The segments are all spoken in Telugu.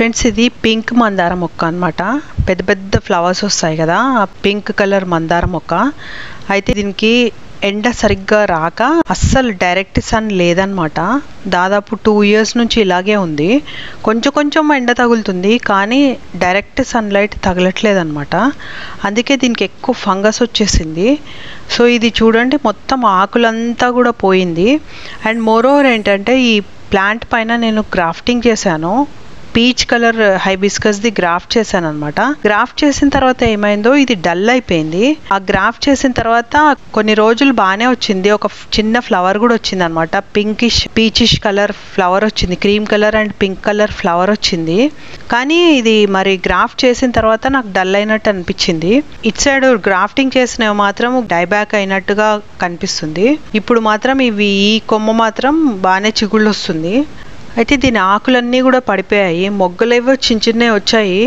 ఫ్రెండ్స్ ఇది పింక్ మందార మొక్క అన్నమాట. పెద్ద పెద్ద ఫ్లవర్స్ వస్తాయి కదా, ఆ పింక్ కలర్ మందార మొక్క. అయితే దీనికి ఎండ సరిగ్గా రాక అస్సలు డైరెక్ట్ సన్ లేదనమాట. దాదాపు 2 years నుంచి ఇలాగే ఉంది. కొంచెం కొంచెం ఎండ తగులుతుంది కానీ డైరెక్ట్ సన్లైట్ తగలట్లేదనమాట. అందుకే దీనికి ఎక్కువ ఫంగస్ వచ్చేసింది. సో ఇది చూడండి, మొత్తం ఆకులంతా కూడా పోయింది. అండ్ మోరోవర్ ఏంటంటే ఈ ప్లాంట్ పైన నేను గ్రాఫ్టింగ్ చేశాను. పీచ్ కలర్ హైబిస్కస్ది గ్రాఫ్ట్ చేశాను అనమాట. గ్రాఫ్ట్ చేసిన తర్వాత ఏమైందో ఇది డల్ అయిపోయింది. ఆ గ్రాఫ్ట్ చేసిన తర్వాత కొన్ని రోజులు బాగానే వచ్చింది. ఒక చిన్న ఫ్లవర్ కూడా వచ్చింది అనమాట. పింకిష్ పీచిష్ కలర్ ఫ్లవర్ వచ్చింది. Cream colour and pink colour flower వచ్చింది. కానీ ఇది మరి గ్రాఫ్ట్ చేసిన తర్వాత నాకు డల్ అయినట్టు అనిపించింది. ఇటు సైడ్ గ్రాఫ్టింగ్ చేసినవి మాత్రం డైబ్యాక్ అయినట్టుగా కనిపిస్తుంది. ఇప్పుడు మాత్రం ఈ కొమ్మ మాత్రం బాగానే చిగుళ్ళు వస్తుంది. అయితే దీని ఆకులన్నీ కూడా పడిపోయాయి. మొగ్గలేవో చిన్న చిన్నవి వచ్చాయి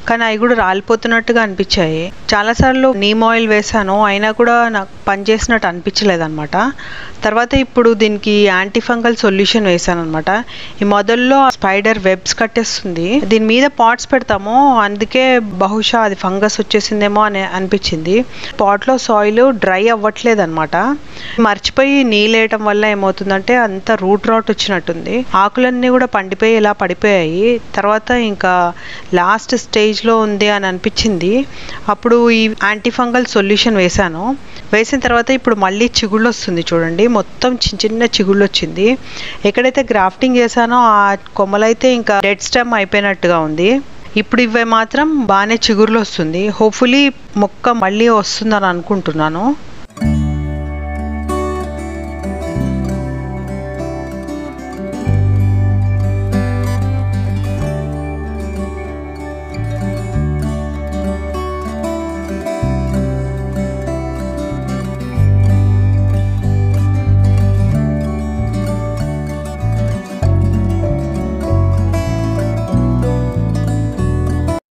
కానీ అవి కూడా రాలిపోతున్నట్టుగా అనిపించాయి. చాలాసార్లు నీమ్ ఆయిల్ వేసాను, అయినా కూడా నాకు పనిచేసినట్టు అనిపించలేదు అనమాట. తర్వాత ఇప్పుడు దీనికి యాంటీ ఫంగల్ సొల్యూషన్ వేసాను అనమాట. ఈ మొదల్లో స్పైడర్ వెబ్స్ కట్టేస్తుంది. దీని మీద పాట్స్ పెడతాము, అందుకే బహుశా అది ఫంగస్ వచ్చేసిందేమో అని అనిపించింది. పాట్లో సాయిల్ డ్రై అవ్వట్లేదు అనమాట. మర్చిపోయి నీళ్ళేయటం వల్ల ఏమవుతుందంటే అంత రూట్ రాట్ వచ్చినట్టుంది. ఆకులన్నీ కూడా పండిపోయి ఇలా పడిపోయాయి. తర్వాత ఇంకా లాస్ట్ స్టేజ్లో ఉంది అని అనిపించింది. అప్పుడు ఈ యాంటీ ఫంగల్ సొల్యూషన్ వేసాను. వేసిన తర్వాత ఇప్పుడు మళ్ళీ చిగుళ్ళు వస్తుంది చూడండి. మొత్తం చిన్న చిన్న చిగుళ్ళు వచ్చింది. ఎక్కడైతే గ్రాఫ్టింగ్ చేశానో ఆ కొమ్మలైతే ఇంకా డెడ్ స్టెమ్ అయిపోయినట్టుగా ఉంది. ఇప్పుడు ఇవి మాత్రం బాగానే చిగుర్లు వస్తుంది. హోప్ఫుల్లీ మొక్క మళ్ళీ వస్తుందని అనుకుంటున్నాను.